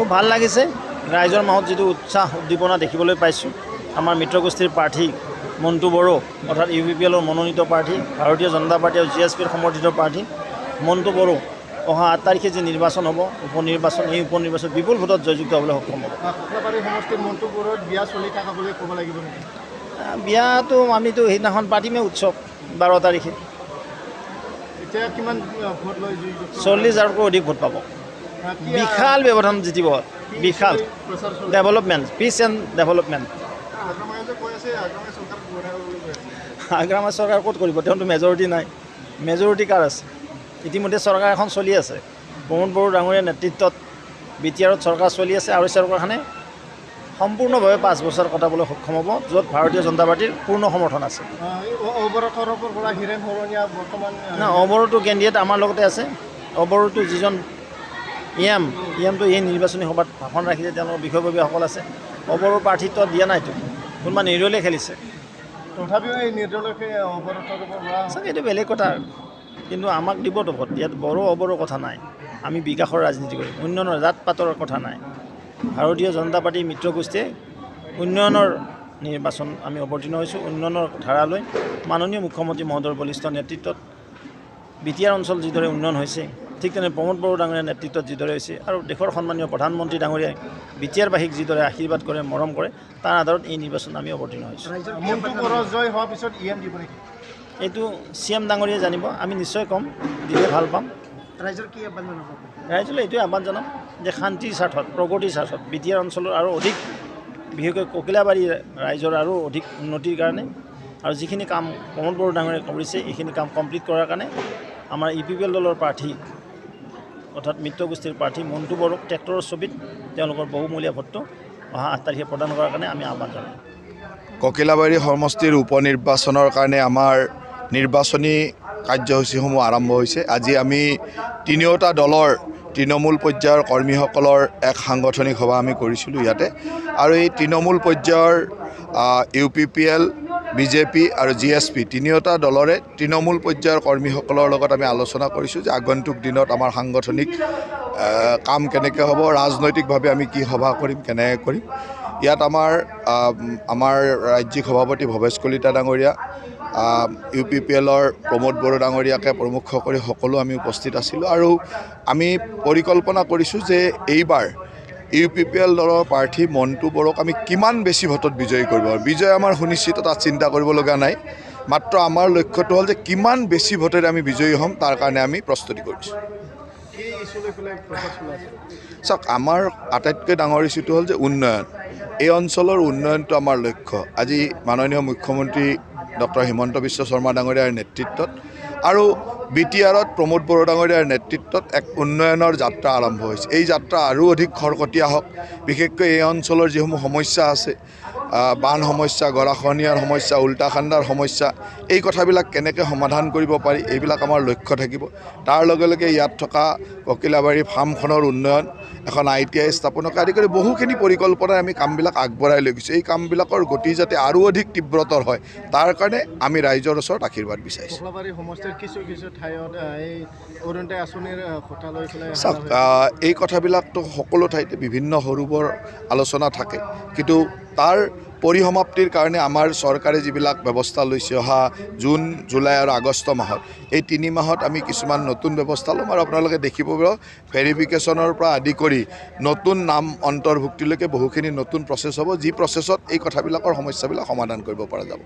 খুব ভাল লাগিছে ৰাইজৰ মাজত যিটো উৎসাহ উদ্দীপনা দেখিবলৈ পাইছোঁ আমাৰ মিত্ৰগোষ্ঠীৰ প্ৰাৰ্থী মণ্টু বড়ো অৰ্থাৎ UPPLৰ মনোনীত প্ৰাৰ্থী ভাৰতীয় জনতা পাৰ্টি আৰু GSPৰ সমৰ্থিত প্ৰাৰ্থী মণ্টু বড়ো অহা 8 তাৰিখে যে নিৰ্বাচন হ'ব উপনিৰ্বাচন এই উপনিৰ্বাচন বিপুল ভোটত জয়যুক্ত হ'বলৈ সক্ষম হ'ব ককলাবাৰী সমষ্টিৰ মণ্টু বড়োৰ বিয়া চলি থকা বুলি ক'ব লাগিব নেকি বিয়াটো আমিতো সেইদিনাখন পাতিমেই উৎসৱ 12 তাৰিখে এতিয়া কিমান ভোট লৈ 40,000তকৈ অধিক ভোট পাব বিশাল ব্যৱধান জিতিব বিশাল ডেভেলপমেণ্ট পিচ এণ্ড ডেভেলপমেণ্ট আগ্ৰামাৰ চৰকাৰ ক'ত কৰিব তেওঁতো মেজৰিটি নাই মেজৰিটি কাৰ আছে ইতিমধ্যে চৰকাৰ এখন চলি আছে প্ৰমোদ বড়ো ডাঙৰীয়াৰ নেতৃত্বত BTRত চৰকাৰ চলি আছে আৰু চৰকাৰখনে সম্পূৰ্ণভাৱে 5 বছৰ কটাবলৈ সক্ষম হ'ব য'ত ভাৰতীয় জনতা পাৰ্টিৰ পূৰ্ণ সমৰ্থন আছে অৱৰোটো কেণ্ডিডেট আমাৰ লগতে আছে অৱৰোটো যিজন EMটো এই নিৰ্বাচনী সভাত ভাষণ ৰাখিছে তেওঁলোকৰ বিষয়ববীয়াসকল আছে অৱৰো প্ৰাৰ্থিত্ব দিয়া নাইতো কোনোবা নিৰ্দলীয় খেলিছে তথাপিও এই নিৰ্দলীয়কে চাগে এইটো বেলেগ কথা কিন্তু আমাক দিবতো ভোট ইয়াত বড়ো অৱৰো কথা নাই আমি বিকাশৰ ৰাজনীতি কৰিম উন্নয়নৰ জাত পাতৰ কথা নাই ভাৰতীয় জনতা পাৰ্টি মিত্ৰগোষ্ঠীয়ে উন্নয়নৰ নিৰ্বাচন আমি অৱতীৰ্ণ হৈছোঁ উন্নয়নৰ ধাৰালৈ মাননীয় মুখ্যমন্ত্ৰী মহোদয়ৰ বলিষ্ঠ নেতৃত্বত BTR অঞ্চল যিদৰে উন্নয়ন হৈছে ঠিক তেনে প্ৰমোদ বড়ো ডাঙৰীয়াৰ নেতৃত্বত যিদৰে হৈছে আৰু দেশৰ সন্মানীয় প্ৰধানমন্ত্ৰী ডাঙৰীয়াই BTRবাসীক যিদৰে আশীৰ্বাদ কৰে মৰম কৰে তাৰ আধাৰত এই নিৰ্বাচন আমি অৱতীৰ্ণ হৈছোঁ এইটো CM ডাঙৰীয়াই জানিব আমি নিশ্চয় ক'ম দিলে ভাল পাম ৰাইজলৈ এইটোৱে আহ্বান জনাম যে শান্তিৰ স্বাৰ্থত প্ৰগতিৰ স্বাৰ্থত BTR অঞ্চলৰ আৰু অধিক বিশেষকৈ ককিলাবাৰী ৰাইজৰ আৰু অধিক উন্নতিৰ কাৰণে আৰু যিখিনি কাম প্ৰমোদ বড়ো ডাঙৰীয়াই কৰিছে এইখিনি কাম কমপ্লিট কৰাৰ কাৰণে আমাৰ UPPL দলৰ প্ৰাৰ্থী অৰ্থাৎ মিত্ৰগোষ্ঠীৰ প্ৰাৰ্থী মণ্টু বড়োক ট্ৰেক্টৰৰ ছবিত তেওঁলোকৰ বহুমূলীয়া ভোটটো অহা 8 তাৰিখে প্ৰদান কৰাৰ কাৰণে আমি আহ্বান জনাম ককিলাবাৰী সমষ্টিৰ উপনিৰ্বাচনৰ কাৰণে আমাৰ নিৰ্বাচনী কাৰ্যসূচীসমূহ আৰম্ভ হৈছে আজি আমি তিনিওটা দলৰ তৃণমূল পৰ্যায়ৰ কৰ্মীসকলৰ এক সাংগঠনিক সভা আমি কৰিছিলোঁ ইয়াতে আৰু এই তৃণমূল পৰ্যায়ৰ UPPL BJP আৰু GSP তিনিওটা দলৰে তৃণমূল পৰ্যায়ৰ কৰ্মীসকলৰ লগত আমি আলোচনা কৰিছোঁ যে আগন্তুক দিনত আমাৰ সাংগঠনিক কাম কেনেকৈ হ'ব ৰাজনৈতিকভাৱে আমি কি সভা কৰিম কেনেকৈ কৰিম ইয়াত আমাৰ ৰাজ্যিক সভাপতি ভৱেশ কলিতা ডাঙৰীয়া UPPLৰ প্ৰমোদ বড়ো ডাঙৰীয়াকে প্ৰমুখ কৰি সকলো আমি উপস্থিত আছিলোঁ আৰু আমি পৰিকল্পনা কৰিছোঁ যে এইবাৰ UPPL দলৰ প্ৰাৰ্থী মণ্টু বড়োক আমি কিমান বেছি ভোটত বিজয়ী কৰিব বিজয় আমাৰ সুনিশ্চিত তাত চিন্তা কৰিবলগা নাই মাত্ৰ আমাৰ লক্ষ্যটো হ'ল যে কিমান বেছি ভোটেৰে আমি বিজয়ী হ'ম তাৰ কাৰণে আমি প্ৰস্তুতি কৰিছোঁ চাওক আমাৰ আটাইতকৈ ডাঙৰ ইছ্যুটো হ'ল যে উন্নয়ন এই অঞ্চলৰ উন্নয়নটো আমাৰ লক্ষ্য আজি মাননীয় মুখ্যমন্ত্ৰী ডক্টৰ হিমন্ত বিশ্ব শৰ্মা ডাঙৰীয়াৰ নেতৃত্বত আৰু BTRত প্ৰমোদ বড়ো ডাঙৰীয়াৰ নেতৃত্বত এক উন্নয়নৰ যাত্ৰা আৰম্ভ হৈছে এই যাত্ৰা আৰু অধিক খৰতকীয়া হওক বিশেষকৈ এই অঞ্চলৰ যিসমূহ সমস্যা আছে বান সমস্যা গৰাখহনীয়াৰ সমস্যা উল্টাখাণ্ডাৰ সমস্যা এই কথাবিলাক কেনেকৈ সমাধান কৰিব পাৰি এইবিলাক আমাৰ লক্ষ্য থাকিব তাৰ লগে লগে ইয়াত থকা ককিলাবাৰী ফাৰ্মখনৰ উন্নয়ন এখন ITI স্থাপনকে আদি কৰি বহুখিনি পৰিকল্পনাৰে আমি কামবিলাক আগবঢ়াই লৈ গৈছোঁ এই কামবিলাকৰ গতি যাতে আৰু অধিক তীব্ৰতৰ হয় তাৰ কাৰণে আমি ৰাইজৰ ওচৰত আশীৰ্বাদ বিচাৰিছোঁ চাওক এই কথাবিলাকতো সকলো ঠাইতে বিভিন্ন সৰু বৰ আলোচনা থাকে কিন্তু তাৰ পৰিসমাপ্তিৰ কাৰণে আমাৰ চৰকাৰে যিবিলাক ব্যৱস্থা লৈছে অহা জুন জুলাই আৰু আগষ্ট মাহত এই 3 মাহত আমি কিছুমান নতুন ব্যৱস্থা ল'ম আৰু আপোনালোকে দেখিব ভেৰিফিকেশ্যনৰ পৰা আদি কৰি নতুন নাম অন্তৰ্ভুক্তিলৈকে বহুখিনি নতুন প্ৰচেছ হ'ব যি প্ৰচেছত এই কথাবিলাকৰ সমস্যাবিলাক সমাধান কৰিব পৰা যাব